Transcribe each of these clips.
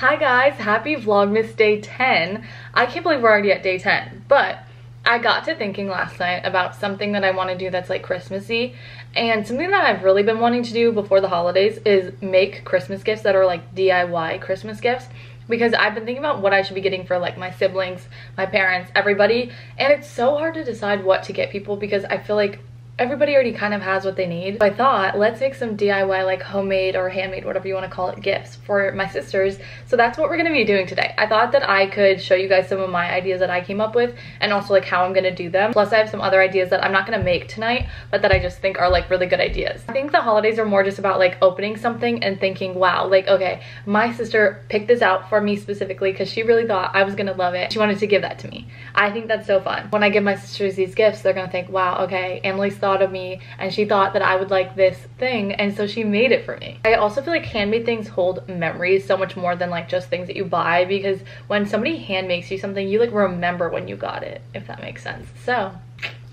Hi guys, happy Vlogmas day 10. I can't believe we're already at day 10, but I got to thinking last night about something that I want to do that's like Christmassy, and something that I've really been wanting to do before the holidays is make Christmas gifts that are like DIY Christmas gifts, because I've been thinking about what I should be getting for like my siblings, my parents, everybody, and it's so hard to decide what to get people because I feel like everybody already kind of has what they need. So I thought, let's make some DIY, like homemade or handmade, whatever you want to call it, gifts for my sisters. So that's what we're going to be doing today. I thought that I could show you guys some of my ideas that I came up with and also like how I'm going to do them. Plus I have some other ideas that I'm not going to make tonight, but that I just think are like really good ideas. I think the holidays are more just about like opening something and thinking, wow, like, okay, my sister picked this out for me specifically because she really thought I was going to love it. She wanted to give that to me. I think that's so fun. When I give my sisters these gifts, they're going to think, wow, okay, Annelise thought of me and she thought that I would like this thing, and so she made it for me. I also feel like handmade things hold memories so much more than like just things that you buy, because when somebody hand makes you something, you like remember when you got it, if that makes sense. So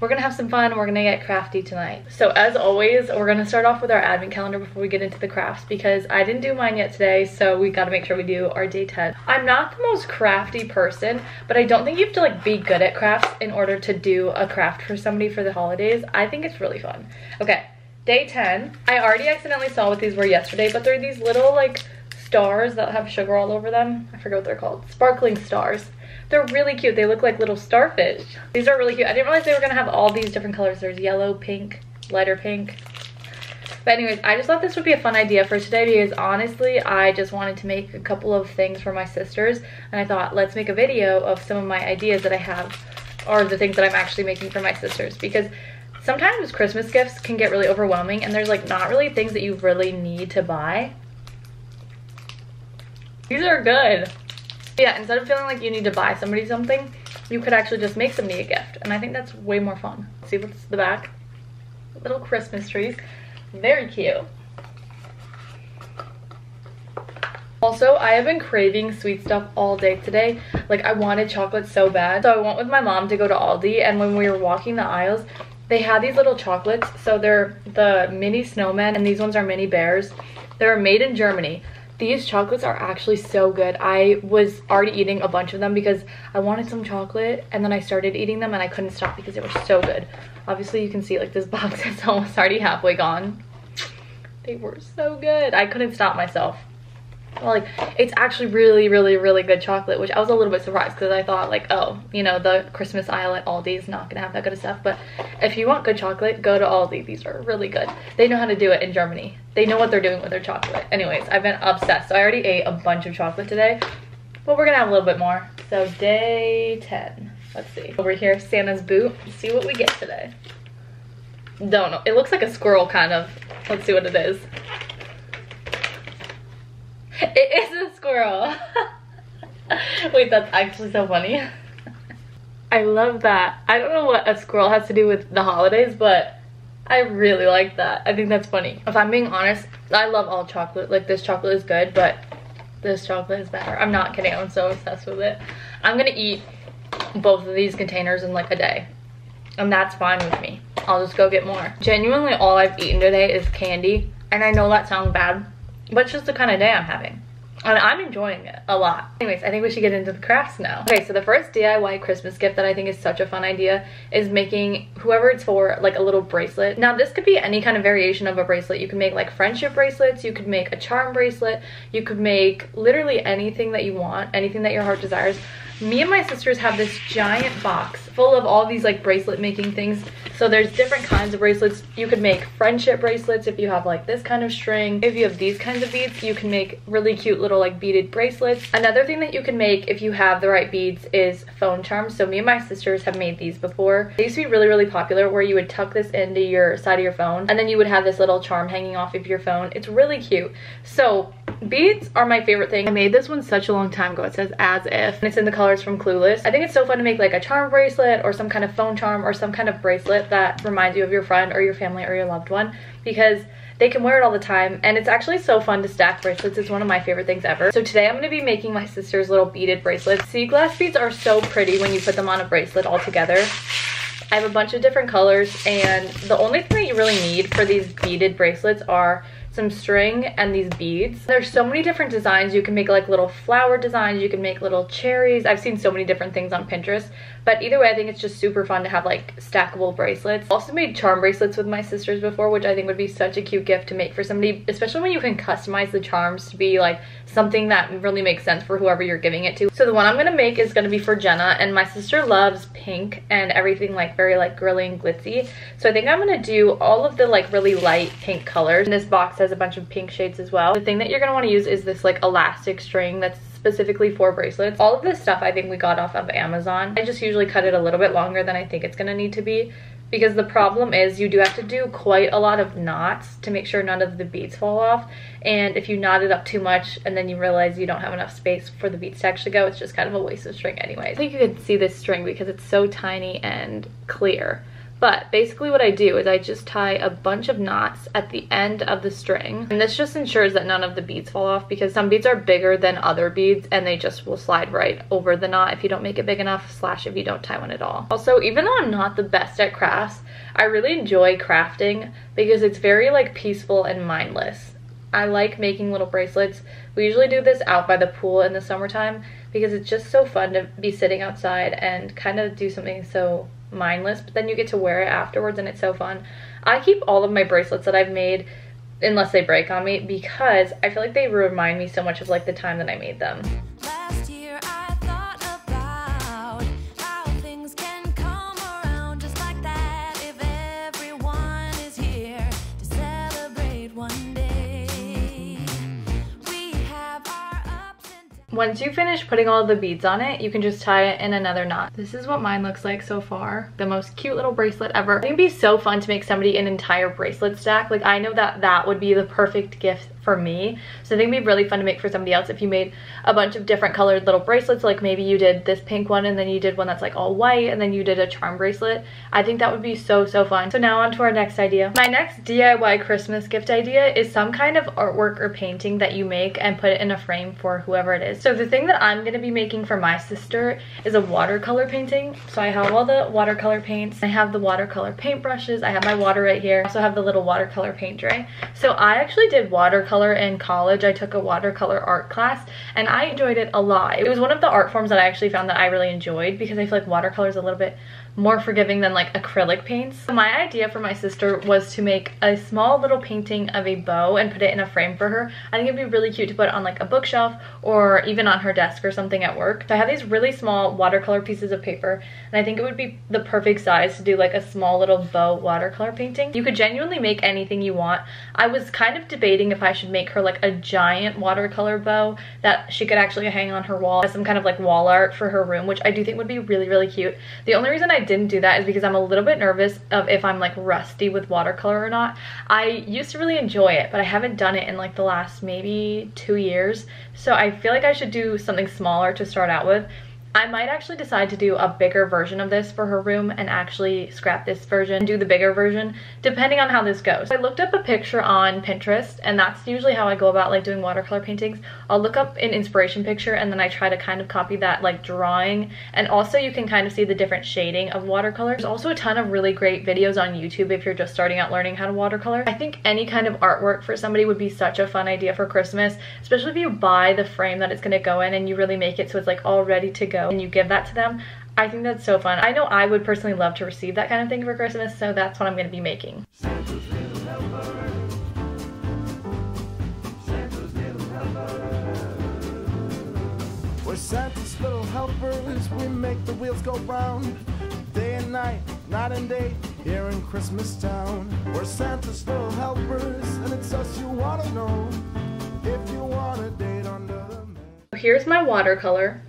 we're gonna have some fun. We're gonna get crafty tonight. So as always, we're gonna start off with our advent calendar before we get into the crafts, because I didn't do mine yet today, so we gotta make sure we do our day 10. I'm not the most crafty person, but I don't think you have to like be good at crafts in order to do a craft for somebody for the holidays. I think it's really fun. Okay, day 10. I already accidentally saw what these were yesterday, but they're these little like stars that have sugar all over them. I forget what they're called. Sparkling stars. They're really cute. They look like little starfish. These are really cute. I didn't realize they were gonna have all these different colors. There's yellow, pink, lighter pink. But anyways, I just thought this would be a fun idea for today because honestly, I just wanted to make a couple of things for my sisters, and I thought, let's make a video of some of my ideas that I have, or the things that I'm actually making for my sisters, because sometimes Christmas gifts can get really overwhelming and there's like not really things that you really need to buy. These are good. Yeah, instead of feeling like you need to buy somebody something, you could actually just make somebody a gift, and I think that's way more fun. See what's the back? Little Christmas trees. Very cute. Also, I have been craving sweet stuff all day today. Like, I wanted chocolate so bad. So I went with my mom to go to Aldi, and when we were walking the aisles, they had these little chocolates. So they're the mini snowmen, and these ones are mini bears. They're made in Germany. These chocolates are actually so good. I was already eating a bunch of them because I wanted some chocolate, and then I started eating them and I couldn't stop because they were so good. Obviously you can see like this box is almost already halfway gone. They were so good. I couldn't stop myself. Like, it's actually really, really, really good chocolate, which I was a little bit surprised because I thought like, oh, you know, the Christmas aisle at Aldi is not gonna have that good of stuff. But if you want good chocolate, go to Aldi. These are really good. They know how to do it in Germany. They know what they're doing with their chocolate. Anyways, I've been obsessed. So I already ate a bunch of chocolate today, but we're gonna have a little bit more. So day 10. Let's see. Over here, Santa's boot. Let's see what we get today. Don't know. It looks like a squirrel kind of. Let's see what it is. It is a squirrel. Wait, that's actually so funny. I love that. I don't know what a squirrel has to do with the holidays, but I really like that. I think that's funny. If I'm being honest, I love all chocolate. Like, this chocolate is good, but this chocolate is better. I'm not kidding. I'm so obsessed with it. I'm gonna eat both of these containers in like a day, and that's fine with me. I'll just go get more. Genuinely, all I've eaten today is candy, and I know that sounds bad, but it's just the kind of day I'm having. And I'm enjoying it a lot. Anyways, I think we should get into the crafts now. Okay, so the first DIY Christmas gift that I think is such a fun idea is making whoever it's for like a little bracelet. Now this could be any kind of variation of a bracelet. You can make like friendship bracelets, you could make a charm bracelet, you could make literally anything that you want, anything that your heart desires. Me and my sisters have this giant box full of all these like bracelet making things. So there's different kinds of bracelets. You could make friendship bracelets if you have like this kind of string. If you have these kinds of beads, you can make really cute little like beaded bracelets. Another thing that you can make if you have the right beads is phone charms. So me and my sisters have made these before. They used to be really, really popular, where you would tuck this into your side of your phone and then you would have this little charm hanging off of your phone. It's really cute. So beads are my favorite thing. I made this one such a long time ago. It says as if, and it's in the colors from Clueless. I think it's so fun to make like a charm bracelet or some kind of phone charm or some kind of bracelet that reminds you of your friend or your family or your loved one, because they can wear it all the time, and it's actually so fun to stack bracelets. It's one of my favorite things ever. So today I'm going to be making my sister's little beaded bracelets. Sea glass beads are so pretty when you put them on a bracelet all together. I have a bunch of different colors, and the only thing that you really need for these beaded bracelets are some string, and these beads. There's so many different designs. You can make like little flower designs, you can make little cherries. I've seen so many different things on Pinterest, but either way I think it's just super fun to have like stackable bracelets. Also made charm bracelets with my sisters before, which I think would be such a cute gift to make for somebody, especially when you can customize the charms to be like something that really makes sense for whoever you're giving it to. So the one I'm gonna make is gonna be for Jenna, and my sister loves pink and everything like very like girly and glitzy. So I think I'm gonna do all of the like really light pink colors. And this box has a bunch of pink shades as well. The thing that you're gonna wanna use is this like elastic string that's specifically for bracelets. All of this stuff I think we got off of Amazon. I just usually cut it a little bit longer than I think it's gonna need to be, because the problem is you do have to do quite a lot of knots to make sure none of the beads fall off. And if you knot it up too much and then you realize you don't have enough space for the beads to actually go, it's just kind of a waste of string anyways. I think you can see this string because it's so tiny and clear. But basically what I do is I just tie a bunch of knots at the end of the string. And this just ensures that none of the beads fall off, because some beads are bigger than other beads and they just will slide right over the knot if you don't make it big enough, slash if you don't tie one at all. Also, even though I'm not the best at crafts, I really enjoy crafting because it's very like peaceful and mindless. I like making little bracelets. We usually do this out by the pool in the summertime because it's just so fun to be sitting outside and kind of do something so mindless, but then you get to wear it afterwards and it's so fun. I keep all of my bracelets that I've made unless they break on me, because I feel like they remind me so much of like the time that I made them. Last year I thought about how things can come around just like that if everyone is here to celebrate one day. We have our ups and downs. Once you finish putting all the beads on it, you can just tie it in another knot. This is what mine looks like so far. The most cute little bracelet ever. I think it'd be so fun to make somebody an entire bracelet stack. Like, I know that that would be the perfect gift for me. So I think it'd be really fun to make for somebody else if you made a bunch of different colored little bracelets. Like maybe you did this pink one and then you did one that's like all white and then you did a charm bracelet. I think that would be so fun. So now on to our next idea. My next DIY Christmas gift idea is some kind of artwork or painting that you make and put it in a frame for whoever it is. So the thing that I'm going to be making for my sister is a watercolor painting. So I have all the watercolor paints. I have the watercolor paintbrushes. I have my water right here. I also have the little watercolor paint tray. So I actually did watercolor in college. I took a watercolor art class and I enjoyed it a lot. It was one of the art forms that I actually found that I really enjoyed, because I feel like watercolor is a little bit more forgiving than like acrylic paints. So my idea for my sister was to make a small little painting of a bow and put it in a frame for her. I think it'd be really cute to put on like a bookshelf or even on her desk or something at work. So I have these really small watercolor pieces of paper, and I think it would be the perfect size to do like a small little bow watercolor painting. You could genuinely make anything you want. I was kind of debating if I should make her like a giant watercolor bow that she could actually hang on her wall as some kind of like wall art for her room, which I do think would be really cute. The only reason I didn't do that is because I'm a little bit nervous of if I'm like rusty with watercolor or not. I used to really enjoy it, but I haven't done it in like the last maybe 2 years. So I feel like I should do something smaller to start out with. I might actually decide to do a bigger version of this for her room and actually scrap this version and do the bigger version, depending on how this goes. I looked up a picture on Pinterest, and that's usually how I go about like doing watercolor paintings. I'll look up an inspiration picture and then I try to kind of copy that like drawing, and also you can kind of see the different shading of watercolor. There's also a ton of really great videos on YouTube if you're just starting out learning how to watercolor. I think any kind of artwork for somebody would be such a fun idea for Christmas, especially if you buy the frame that it's going to go in and you really make it so it's like all ready to go and you give that to them. I think that's so fun. I know I would personally love to receive that kind of thing for Christmas, so that's what I'm going to be making. We're Santa's little helpers, we make the wheels go round. Day and night, night and day, here in Christmas Town. We're Santa's little helpers, and it's us you want to know. If you want a date under the moon. Here's my watercolor.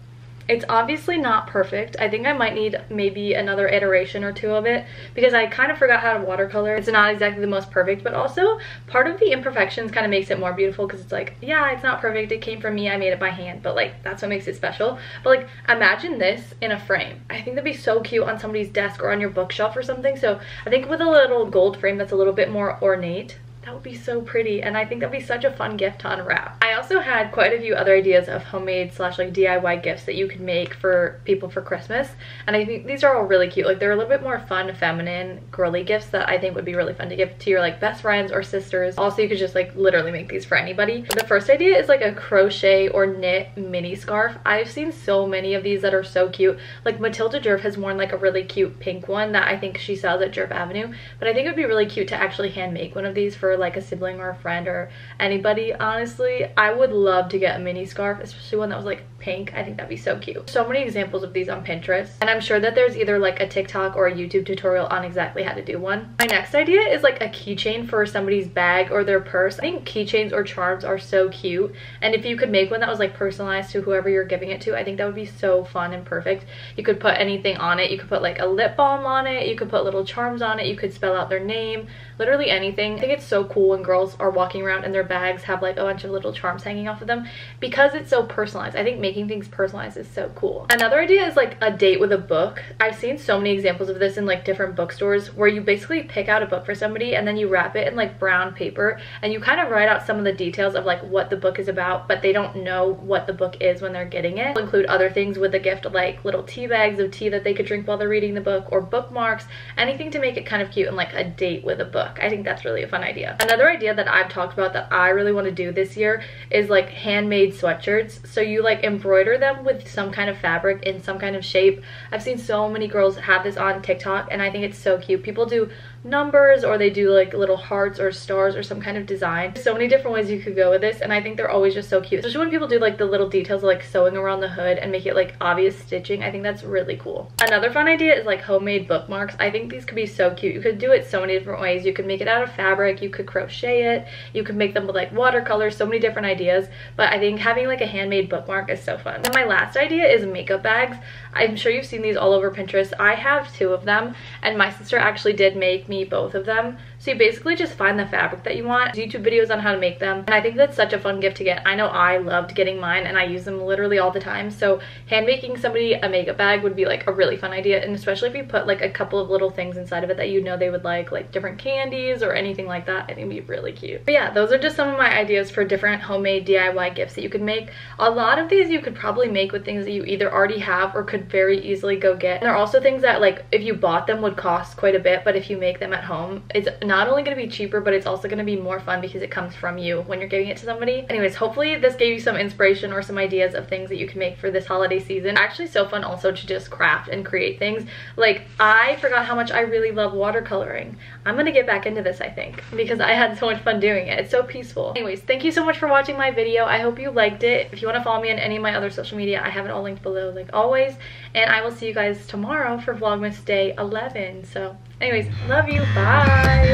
It's obviously not perfect. I think I might need maybe another iteration or two of it, because I kind of forgot how to watercolor. It's not exactly the most perfect, but also part of the imperfections kind of makes it more beautiful, because it's like, yeah, it's not perfect, it came from me, I made it by hand, but like that's what makes it special. But like, imagine this in a frame. I think that'd be so cute on somebody's desk or on your bookshelf or something. So I think with a little gold frame that's a little bit more ornate, That would be so pretty, and I think that'd be such a fun gift to unwrap. I also had quite a few other ideas of homemade slash like DIY gifts that you could make for people for Christmas, and I think these are all really cute. Like they're a little bit more fun, feminine, girly gifts that I think would be really fun to give to your like best friends or sisters. Also, you could just like literally make these for anybody. The first idea is like a crochet or knit mini scarf. I've seen so many of these that are so cute. Like Matilda Jerv has worn like a really cute pink one that I think she sells at Jerv Avenue, but I think it would be really cute to actually hand make one of these for like a sibling or a friend or anybody. Honestly, I would love to get a mini scarf, especially one that was like pink. I think that'd be so cute. So many examples of these on Pinterest, and I'm sure that there's either like a TikTok or a YouTube tutorial on exactly how to do one. My next idea is like a keychain for somebody's bag or their purse. I think keychains or charms are so cute, and if you could make one that was like personalized to whoever you're giving it to, I think that would be so fun and perfect. You could put anything on it. You could put like a lip balm on it, you could put little charms on it, you could spell out their name, literally anything. I think it's so cool when girls are walking around and their bags have like a bunch of little charms hanging off of them because it's so personalized. I think making things personalized is so cool. Another idea is like a date with a book. I've seen so many examples of this in like different bookstores where you basically pick out a book for somebody and then you wrap it in like brown paper and you kind of write out some of the details of like what the book is about, but they don't know what the book is when they're getting it. We'll include other things with the gift, like little tea bags of tea that they could drink while they're reading the book, or bookmarks, anything to make it kind of cute and like a date with a book. I think that's really a fun idea. Another idea that I've talked about that I really want to do this year is like handmade sweatshirts. So you like embroider them with some kind of fabric in some kind of shape. I've seen so many girls have this on TikTok and I think it's so cute. People do numbers or they do like little hearts or stars or some kind of design. So many different ways you could go with this, and I think they're always just so cute, especially when people do like the little details of like sewing around the hood and make it like obvious stitching. I think that's really cool. Another fun idea is like homemade bookmarks. I think these could be so cute. You could do it so many different ways. You could make it out of fabric, you could crochet it, you could make them with like watercolors, so many different ideas, but I think having like a handmade bookmark is so fun. And my last idea is makeup bags. I'm sure you've seen these all over Pinterest. I have 2 of them, and my sister actually did make me both of them. So you basically just find the fabric that you want, YouTube videos on how to make them, and I think that's such a fun gift to get. I know I loved getting mine and I use them literally all the time, so hand making somebody a makeup bag would be like a really fun idea, and especially if you put like a couple of little things inside of it that you know they would like different candies or anything like that, I think it'd be really cute. But yeah, those are just some of my ideas for different homemade DIY gifts that you could make. A lot of these you could probably make with things that you either already have or could very easily go get. And there are also things that like if you bought them would cost quite a bit, but if you make them at home, it's not only going to be cheaper, but it's also going to be more fun because it comes from you when you're giving it to somebody. Anyways, hopefully this gave you some inspiration or some ideas of things that you can make for this holiday season. Actually so fun also to just craft and create things. Like I forgot how much I really love watercoloring. I'm gonna get back into this, I think, because I had so much fun doing it. It's so peaceful. Anyways, thank you so much for watching my video. I hope you liked it. If you want to follow me on any of my other social media, I have it all linked below like always, and I will see you guys tomorrow for Vlogmas Day 11. So anyways, love you, bye.